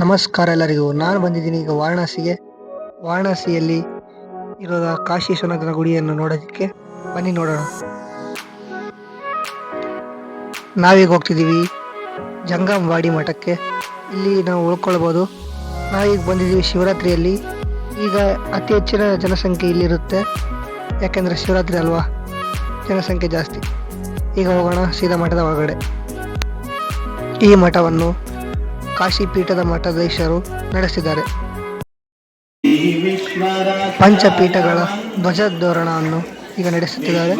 ನಮಸ್ಕಾರ ಎಲ್ಲರಿಗೂ. ನಾನು ಬಂದಿದ್ದೀನಿ ಈಗ ವಾರಣಾಸಿಗೆ. ವಾರಣಾಸಿಯಲ್ಲಿ ಇರೋ ಕಾಶಿ ವಿಶ್ವನಾಥನ ಗುಡಿಯನ್ನು ನೋಡೋದಕ್ಕೆ ಬನ್ನಿ ನೋಡೋಣ. ನಾವೀಗ ಹೋಗ್ತಿದ್ದೀವಿ ಜಂಗಮವಾಡಿ ಮಠಕ್ಕೆ. ಇಲ್ಲಿ ನಾವು ಉಳ್ಕೊಳ್ಬೋದು. ನಾವೀಗ ಬಂದಿದ್ದೀವಿ ಶಿವರಾತ್ರಿಯಲ್ಲಿ. ಈಗ ಅತಿ ಹೆಚ್ಚಿನ ಜನಸಂಖ್ಯೆ ಇಲ್ಲಿರುತ್ತೆ, ಯಾಕೆಂದರೆ ಶಿವರಾತ್ರಿ ಅಲ್ವಾ, ಜನಸಂಖ್ಯೆ ಜಾಸ್ತಿ. ಈಗ ಹೋಗೋಣ ಸೀದಾ ಮಠದ ಒಳಗಡೆ. ಈ ಮಠವನ್ನು ಕಾಶಿ ಪೀಠದ ಮಠಾಧೀಶರು ನಡೆಸಿದ್ದಾರೆ. ಪಂಚಪೀಠಗಳ ಧ್ವಜಾರೋಹಣವನ್ನು ಈಗ ನಡೆಸುತ್ತಿದ್ದಾರೆ.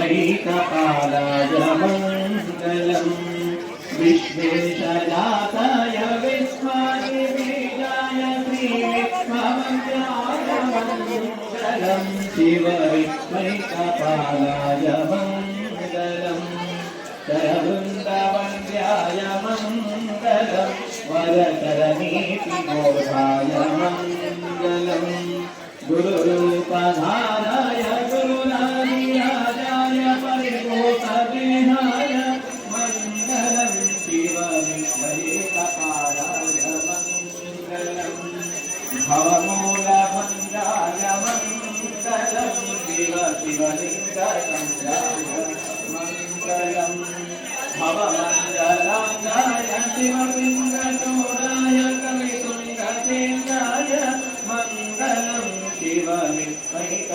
वरकरनीतिबोधाय मङ्गलम् गुरुरूपधाराय गुरुरादिराजाय परिभूतदेहाय मङ्गलम् शिवविश्वैकपालाय मङ्गलम् भवमूलभङ्गाय मङ्गलम् शिवशिवलिङ्गसंज्ञाय मङ्गलम् भवमङ्गलाङ्गाय शिवलिङ्गचूडाय कवितुङ्गसेनाय मङ्गलम् शिवविश्वैकपालाय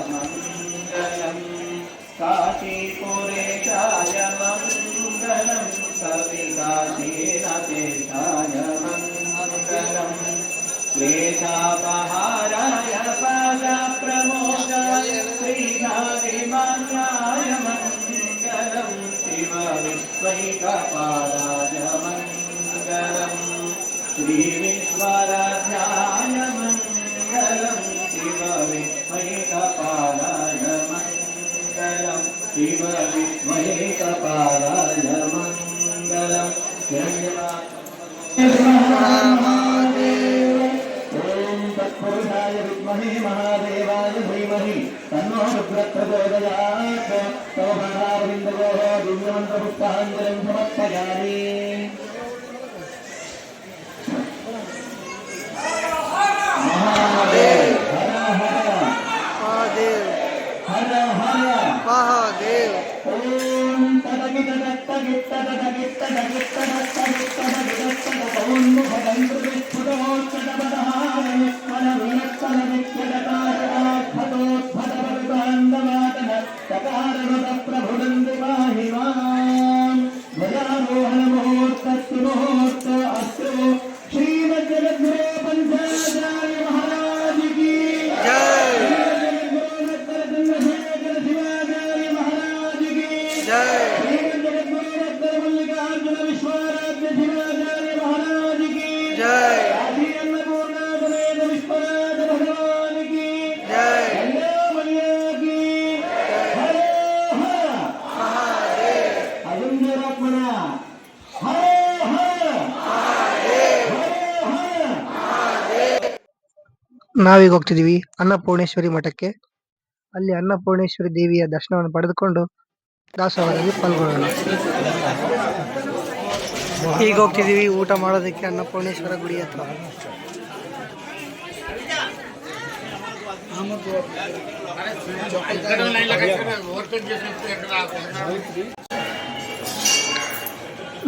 मङ्गलम् काशीपुरेशाय मङ्गलम् कविकाशीनतेशाय मङ्गलम् क्लेशापहाराय पादप्रमोदाय श्रीधारिमान्याय मङ्गलम् शिवविश्वैकपालाय मङ्गलम् श्रीविश्वराध्याय मङ्गलम् शिवविश्वैकपालाय मङ्गलम् शिवविश्वैकपालाय मङ्गलम् तत्पुरुषाय विद्महे महादेवाय धीमहि तन्नो रुद्रः प्रचोदयात्। तवभारारविन्दयोः दिव्यमन्त्रपुष्पाञ्जलिं समर्पयामि। महादेव हर हर महादेव हर हर महादेव। ओम ನಾವೀಗ ಹೋಗ್ತಿದ್ದೀವಿ ಅನ್ನಪೂರ್ಣೇಶ್ವರಿ ಮಠಕ್ಕೆ. ಅಲ್ಲಿ ಅನ್ನಪೂರ್ಣೇಶ್ವರಿ ದೇವಿಯ ದರ್ಶನವನ್ನು ಪಡೆದುಕೊಂಡು ದಾಸೋಹದಲ್ಲಿ ಪಾಲ್ಗೊಳ್ಳೋಣ. ಈಗ ಹೋಗ್ತಿದ್ದೀವಿ ಊಟ ಮಾಡೋದಕ್ಕೆ ಅನ್ನಪೂರ್ಣೇಶ್ವರ ಗುಡಿ ಹತ್ರ.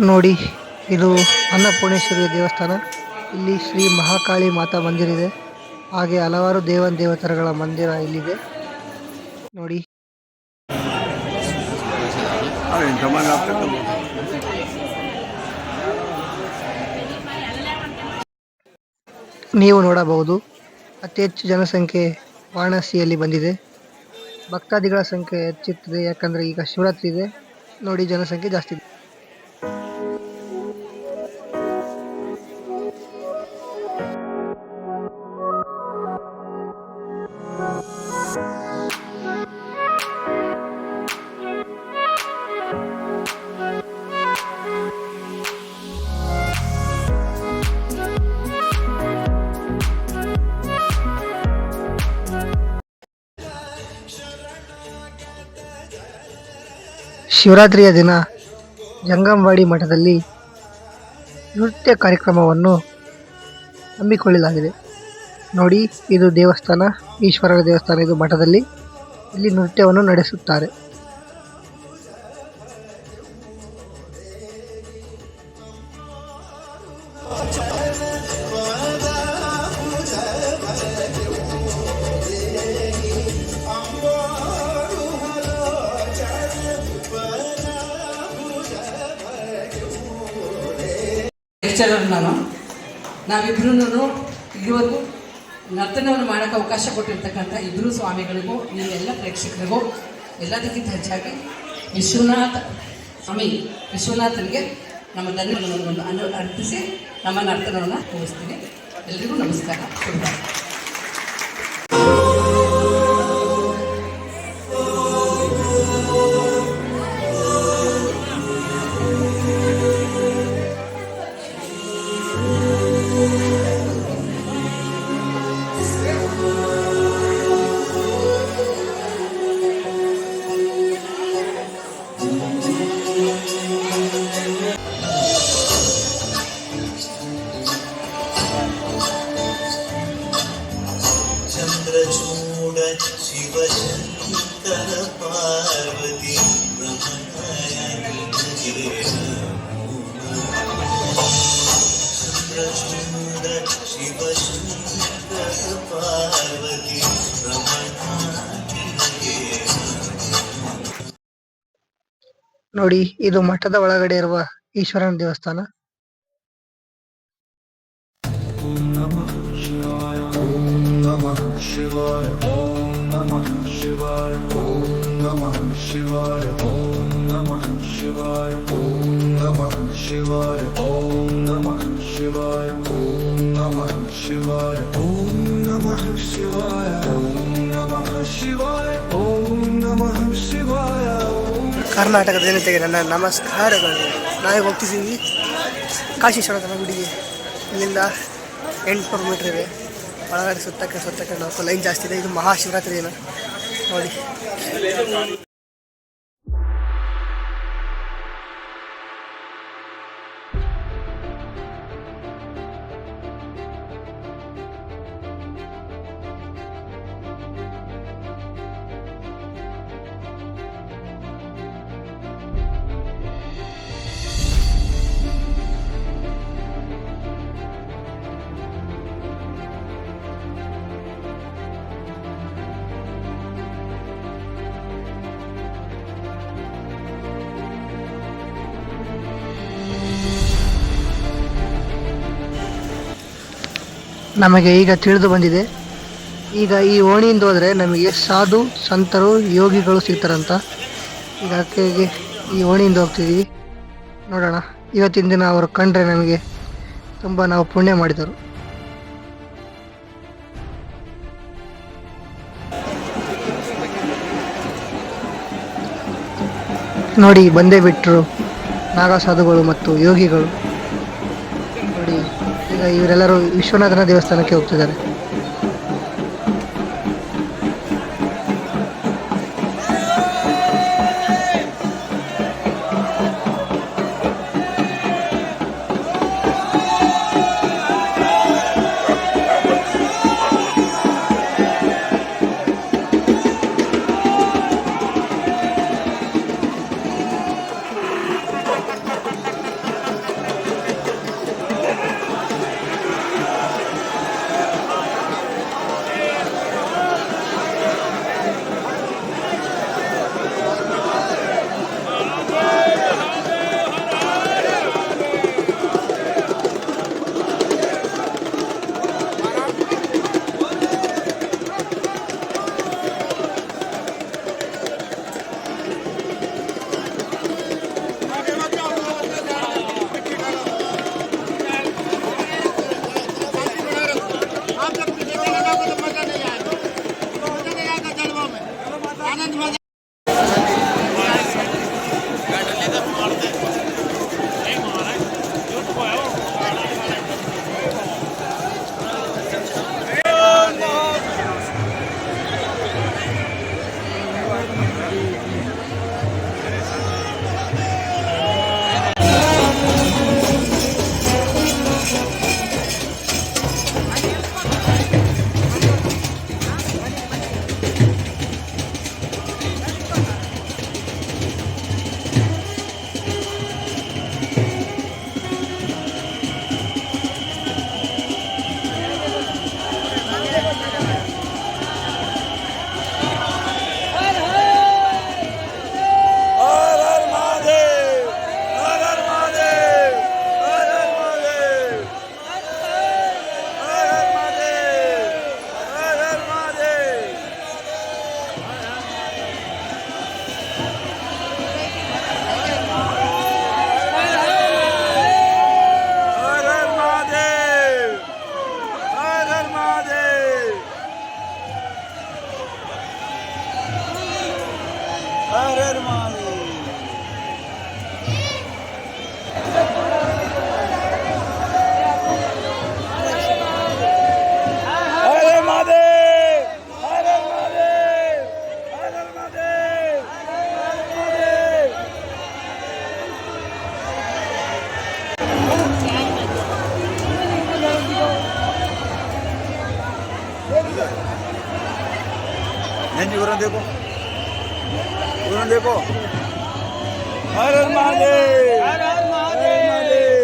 ನೋಡಿ, ಇದು ಅನ್ನಪೂರ್ಣೇಶ್ವರಿ ದೇವಸ್ಥಾನ. ಇಲ್ಲಿ ಶ್ರೀ ಮಹಾಕಾಳಿ ಮಾತಾ ಮಂದಿರ ಇದೆ, ಹಾಗೆ ಹಲವಾರು ದೇವತೆಗಳ ಮಂದಿರ ಇಲ್ಲಿದೆ ನೋಡಿ. ನೀವು ನೋಡಬಹುದು, ಅತಿ ಹೆಚ್ಚು ಜನಸಂಖ್ಯೆ ವಾರಣಾಸಿಯಲ್ಲಿ ಬಂದಿದೆ. ಭಕ್ತಾದಿಗಳ ಸಂಖ್ಯೆ ಹೆಚ್ಚುತ್ತದೆ, ಯಾಕಂದರೆ ಈಗ ಶಿವರಾತ್ರಿ ಇದೆ. ನೋಡಿ, ಜನಸಂಖ್ಯೆ ಜಾಸ್ತಿ ಇದೆ. ಶಿವರಾತ್ರಿಯ ದಿನ ಜಂಗಮವಾಡಿ ಮಠದಲ್ಲಿ ನೃತ್ಯ ಕಾರ್ಯಕ್ರಮವನ್ನು ಹಮ್ಮಿಕೊಳ್ಳಲಾಗಿದೆ. ನೋಡಿ, ಇದು ದೇವಸ್ಥಾನ, ಈಶ್ವರನ ದೇವಸ್ಥಾನ. ಇದು ಮಠದಲ್ಲಿ ಇಲ್ಲಿ ನೃತ್ಯವನ್ನು ನಡೆಸುತ್ತಾರೆ. ಲೆಕ್ಚರರ್ ನಾವಿಬ್ರು ಇದುವರೆಗೂ ನರ್ತನವನ್ನು ಮಾಡೋಕ್ಕೆ ಅವಕಾಶ ಕೊಟ್ಟಿರ್ತಕ್ಕಂಥ ಇಬ್ಬರು ಸ್ವಾಮಿಗಳಿಗೂ ನೀವೆಲ್ಲ ಪ್ರೇಕ್ಷಕರಿಗೂ ಎಲ್ಲದಕ್ಕಿಂತ ಹೆಚ್ಚಾಗಿ ವಿಶ್ವನಾಥನಿಗೆ ನಮ್ಮ ಧನ್ಯವಾದಗಳನ್ನು ಅರ್ಪಿಸಿ ನಮ್ಮ ನರ್ತನವನ್ನು ಮುಗಿಸ್ತೀನಿ. ಎಲ್ರಿಗೂ ನಮಸ್ಕಾರ. चंद्रचूड शिवशंकर पार्वती चंद्रचूड शिवशंकर पार्वती ನೋಡಿ, ಇದು ಮಠದ ಒಳಗಡೆ ಇರುವ ಈಶ್ವರನ ದೇವಸ್ಥಾನ. ಕರ್ನಾಟಕದ ಜನತೆಗೆ ನನ್ನ ನಮಸ್ಕಾರಗಳು. ನಾವೇ ಹೋಗ್ತಿದ್ದೀವಿ ಕಾಶೀಶ್ವರನ ಗುಡಿಗೆ. ಇಲ್ಲಿಂದ 800 ಮೀಟ್ರ್ ಇದೆ. ಒಳಗಡೆ ಸುತ್ತಕ್ಕೆ ನಾವು ಲೈನ್ ಜಾಸ್ತಿ ಇದೆ. ಇದು ಮಹಾಶಿವರಾತ್ರಿ ದಿನ ನೋಡಿ. ನಮಗೆ ಈಗ ತಿಳಿದು ಬಂದಿದೆ, ಈಗ ಈ ಓಣಿಯಿಂದ ಹೋದರೆ ನಮಗೆ ಸಾಧು ಸಂತರು ಯೋಗಿಗಳು ಸಿಗ್ತಾರಂತ. ಈಗ ಅದಕ್ಕೆ ಈ ಓಣಿಯಿಂದ ಹೋಗ್ತಿದ್ದೀವಿ. ನೋಡೋಣ, ಇವತ್ತಿನ ದಿನ ಅವರು ಕಂಡ್ರೆ ನಮಗೆ ತುಂಬ ನಾವು ಪುಣ್ಯ ಮಾಡಿದರು. ನೋಡಿ, ಬಂದೇ ಬಿಟ್ಟರು ನಾಗಾ ಸಾಧುಗಳು ಮತ್ತು ಯೋಗಿಗಳು. ನೋಡಿ, ಈಗ ಇವರೆಲ್ಲರೂ ವಿಶ್ವನಾಥನ ದೇವಸ್ಥಾನಕ್ಕೆ ಹೋಗ್ತಿದ್ದಾರೆ. जी उधर देखो हर हर महादेव हर हर महादेव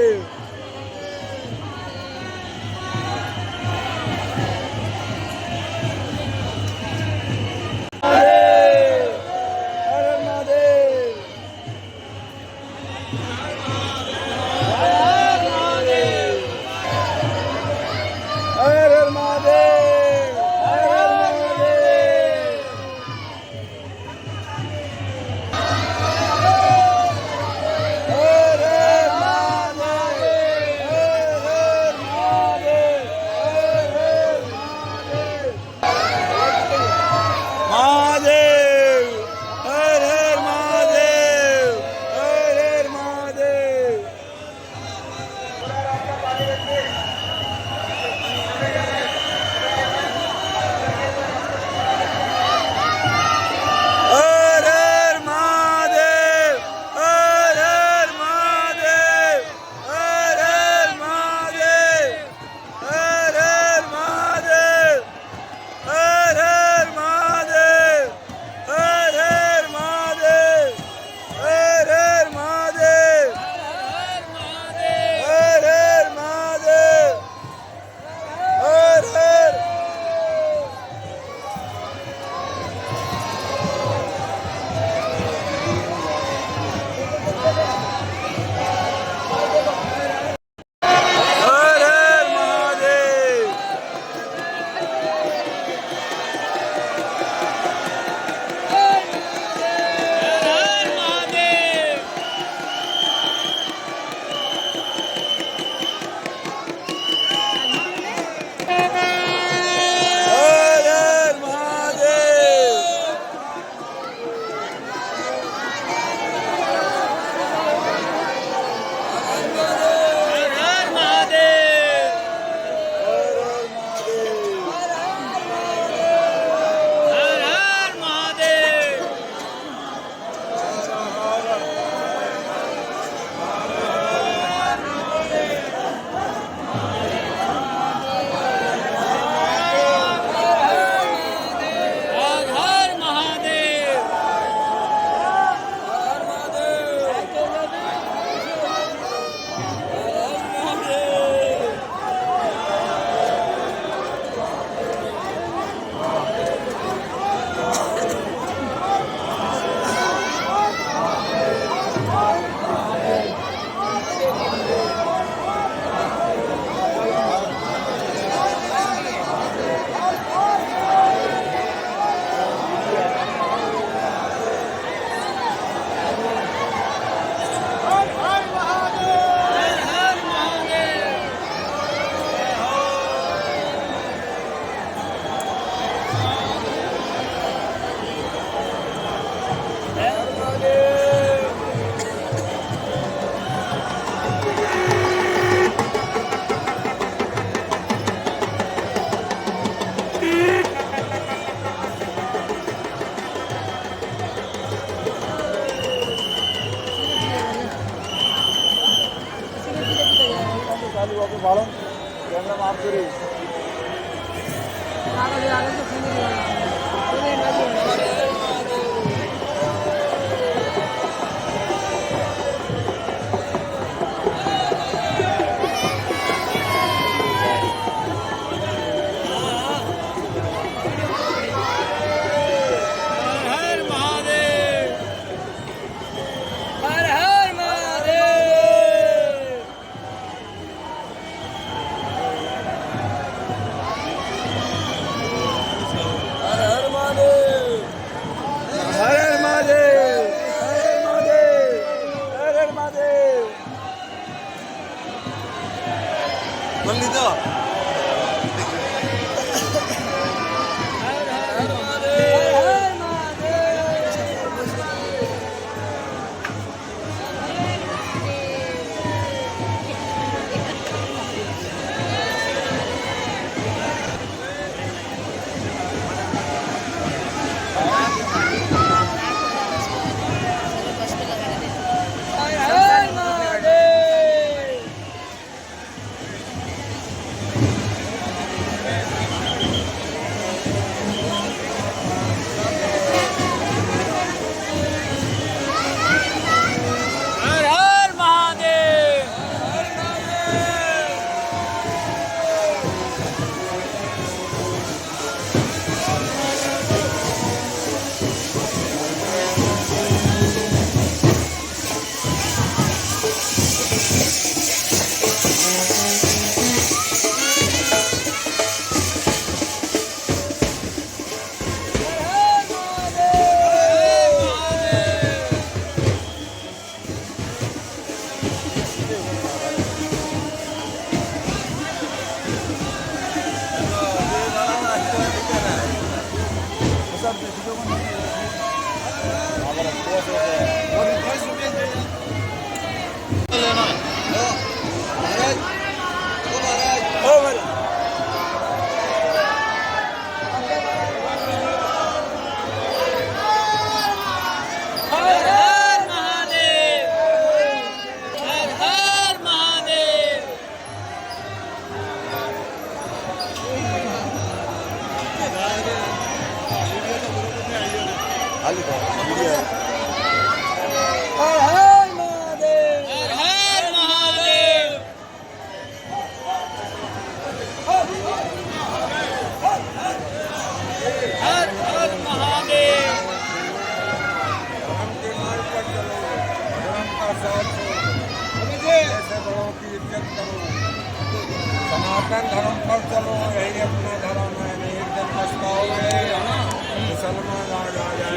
सनातन धर्म पर चलो, यही अपना धर्म है, नहीं एक दिन पछताओगे, है ना, मुसलमान आ जाएगा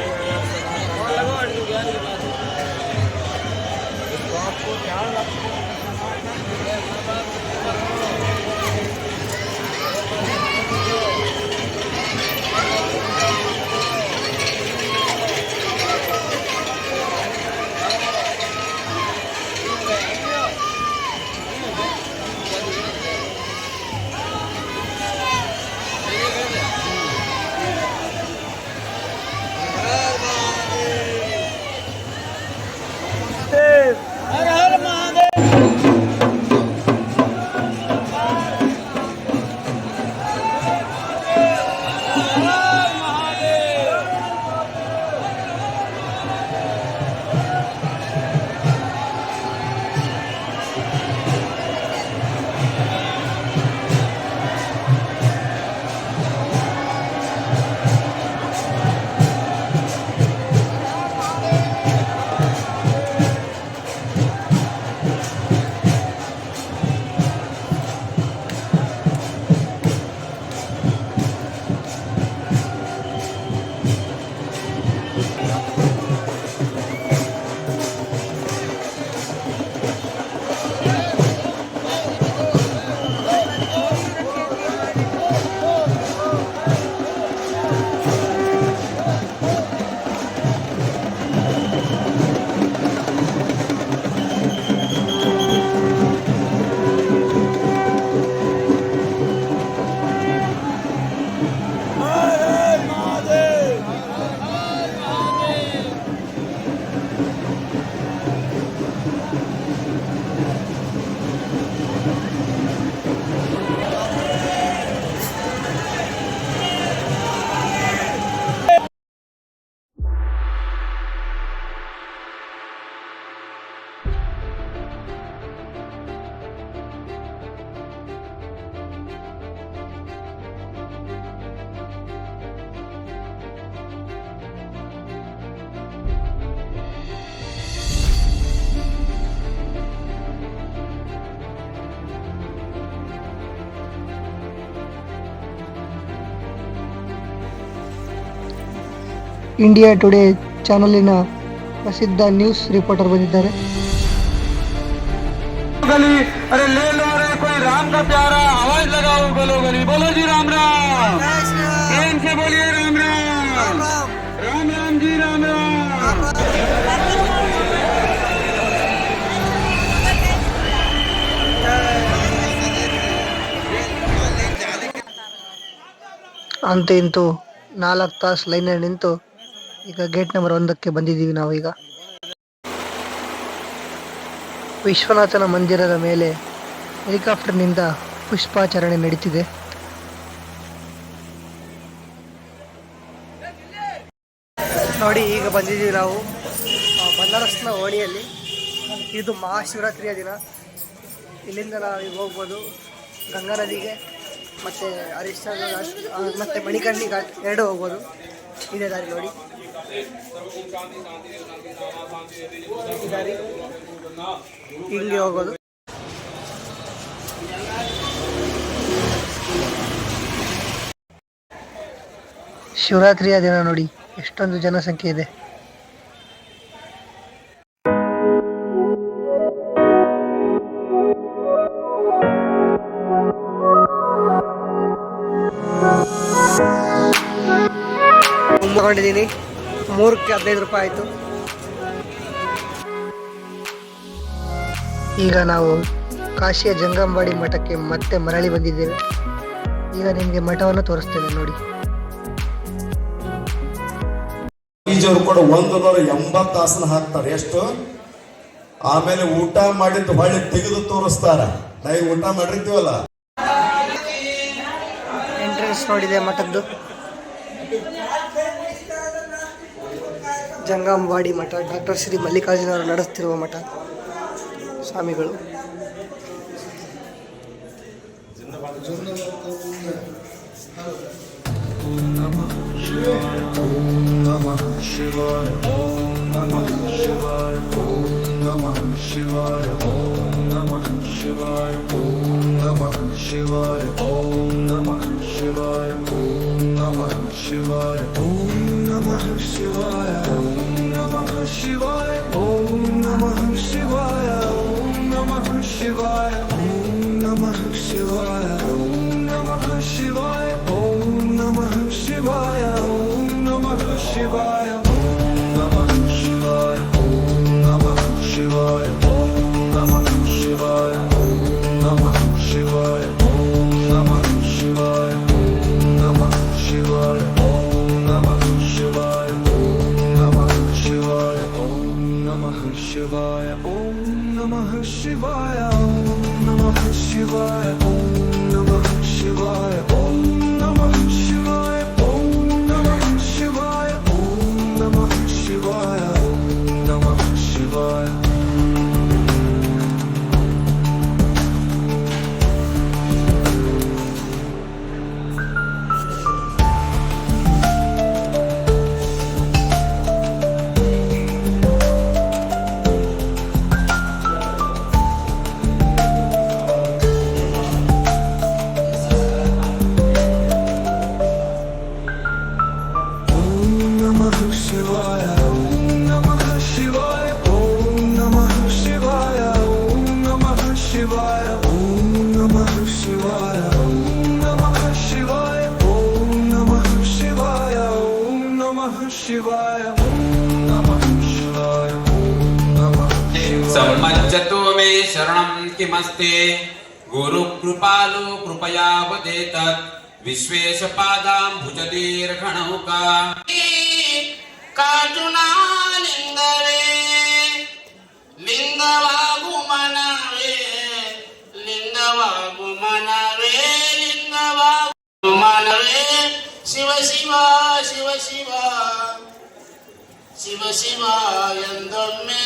सनातन इस बात को ध्यान रखो। ಇಂಡಿಯಾ ಟುಡೇ ಚಾನಲಿನ ಪ್ರಸಿದ್ಧ ನ್ಯೂಸ್ ರಿಪೋರ್ಟರ್ ಬಂದಿದ್ದಾರೆ. गली अरे ले लो रे कोई राम का प्यारा, आवाज लगाओ, बोलो गली, बोलो जी राम राम, प्रेम से बोलिए राम राम, राम राम जी राम राम। ಅಂತೂ ಇಂತೂ 4 ತಾಸು ಲೈನಲ್ಲಿ ನಿಂತು ಈಗ ಗೇಟ್ ನಂಬರ್ 1ಕ್ಕೆ ಬಂದಿದ್ದೀವಿ ನಾವು. ಈಗ ವಿಶ್ವನಾಥನ ಮಂದಿರದ ಮೇಲೆ ಹೆಲಿಕಾಪ್ಟರ್ನಿಂದ ಪುಷ್ಪಾಚರಣೆ ನಡೀತಿದೆ. ನೋಡಿ, ಈಗ ಬಂದಿದ್ದೀವಿ ನಾವು ಬನಾರಸ್ನ ಓಣಿಯಲ್ಲಿ. ಇದು ಮಹಾಶಿವರಾತ್ರಿಯ ದಿನ. ಇಲ್ಲಿಂದ ನಾವು ಈಗ ಹೋಗ್ಬೋದು ಗಂಗಾ ನದಿಗೆ, ಮತ್ತು ಹರಿಶ್ಚಂದ್ರ ಘಾಟ್ ಮತ್ತು ಮಣಿಕರ್ಣಿ ಘಾಟ್ 2 ಹೋಗ್ಬೋದು. ಇದೇ ದಾರಿ ನೋಡಿ, ಈ ದಾರಿ ಇಲ್ಲಿ ಹೋಗೋದು. ಶಿವರಾತ್ರಿಯ ದಿನ ನೋಡಿ ಎಷ್ಟೊಂದು ಜನಸಂಖ್ಯೆ ಇದೆ. ತಗೊಂಡಿದ್ದೀನಿ, 3ಕ್ಕೆ 15 ರೂಪಾಯಿ ಆಯಿತು. ಈಗ ನಾವು ಕಾಶಿಯ ಜಂಗಂಬಾಡಿ ಮಠಕ್ಕೆ ಮತ್ತೆ ಮರಳಿ ಬಂದಿದ್ದೇವೆ. ಈಗ ನಿಮಗೆ ಮಠವನ್ನು ತೋರಿಸ್ತೇನೆ ನೋಡಿ. ಈಜವರು ಕೂಡ 180 ಆಸನ ಹಾಕ್ತಾರೆ. ಎಷ್ಟು? ಆಮೇಲೆ ಊಟ ಮಾಡಿದ್ದು ಹೊಳ್ಳಿ ತೆಗೆದು ತೋರಿಸ್ತಾರ. ನಾವು ಊಟ ಮಾಡಿರ್ತೀವಲ್ಲ. ಎಂಟ್ರೆನ್ಸ್ ನೋಡಿದೆ ಮಠದ್ದು. ಜಂಗಂಬಾಡಿ ಮಠ, ಡಾಕ್ಟರ್ ಶ್ರೀ ಮಲ್ಲಿಕಾರ್ಜುನ ಅವರು ನಡೆಸ್ತಿರುವ ಮಠ. ಸ್ವಾಮಿಗಳು Shiva, Om Namah Shivaya, Om सम्मज्जतो मे शरणं किमस्ति गुरुकृपालु कृपया वदेतत् विश्वेशपादाम्बुजदीर्घनौका काजुना लिंगवे लिंगवागुमनवे लिंगवागुमनवे लिंगवागुमनवे शिव शिव शिव शिव ಶಿವ ಶಿವ ಎಂದೊಮ್ಮೆ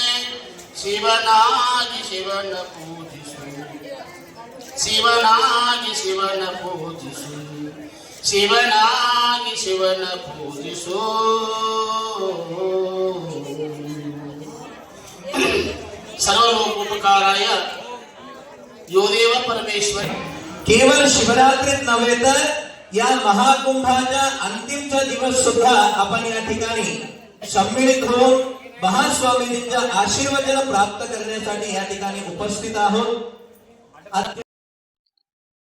ಶಿವನಾಗಿ ಶಿವನ ಪೂಜಿಸು ಶಿವನಾಗಿ ಶಿವನ ಪೂಜಿಸು ಶಿವನಾಗಿ ಶಿವನ ಪೂಜಿಸು सर्वलोकोपकाराय यो देव परमेश्वर. केवळ शिवरात्रीत नव्हे तर या महाकुंभाच्या अंतिमचा दिवस सुद्धा आपण या ठिकाणी सम्मिलित होऊन महास्वामींच्या आशीर्वाद प्राप्त करण्यासाठी या ठिकाणी उपस्थित आहोत.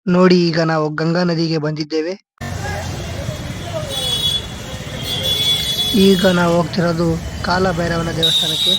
ನೋಡಿ, ಈಗ ನಾವು ಗಂಗಾ ನದಿಗೆ ಬಂದಿದ್ದೇವೆ. ಈಗ ನಾವು ಹೋಗ್ತಿರೋದು ಕಾಲಭೈರವನ ದೇವಸ್ಥಾನಕ್ಕೆ.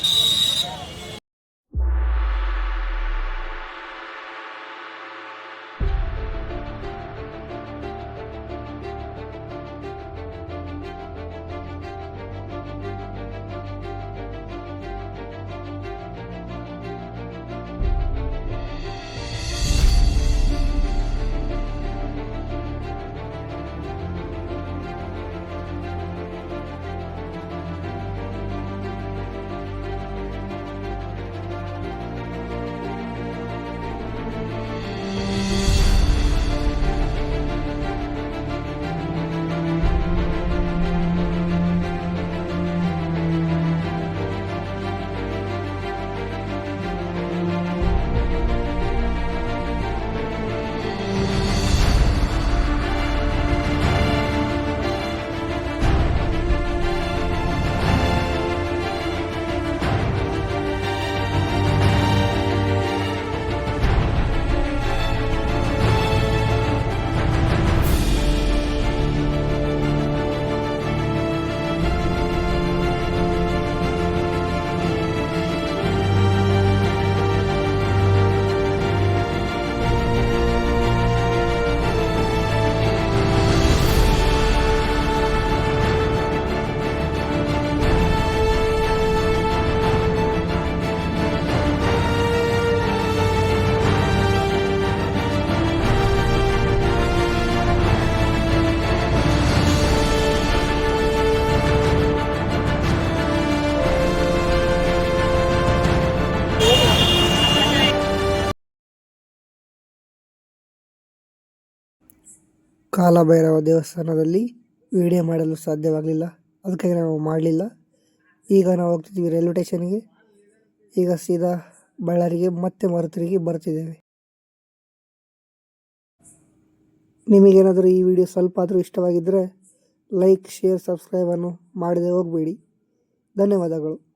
ಕಾಲಭೈರವ ದೇವಸ್ಥಾನದಲ್ಲಿ ವಿಡಿಯೋ ಮಾಡಲು ಸಾಧ್ಯವಾಗಲಿಲ್ಲ, ಅದಕ್ಕಾಗಿ ನಾವು ಮಾಡಲಿಲ್ಲ. ಈಗ ನಾವು ಹೋಗ್ತಿದ್ದೀವಿ ರೈಲ್ವೆ ಸ್ಟೇಷನ್ಗೆ. ಈಗ ಸೀದಾ ಬಳ್ಳಾರಿಗೆ ಮತ್ತೆ ಮರುತಿರುಗಿ ಬರ್ತಿದ್ದೇವೆ. ನಿಮಗೇನಾದರೂ ಈ ವಿಡಿಯೋ ಸ್ವಲ್ಪ ಆದರೂ ಇಷ್ಟವಾಗಿದ್ದರೆ ಲೈಕ್, ಶೇರ್, ಸಬ್ಸ್ಕ್ರೈಬನ್ನು ಮಾಡದೆ ಹೋಗಬೇಡಿ. ಧನ್ಯವಾದಗಳು.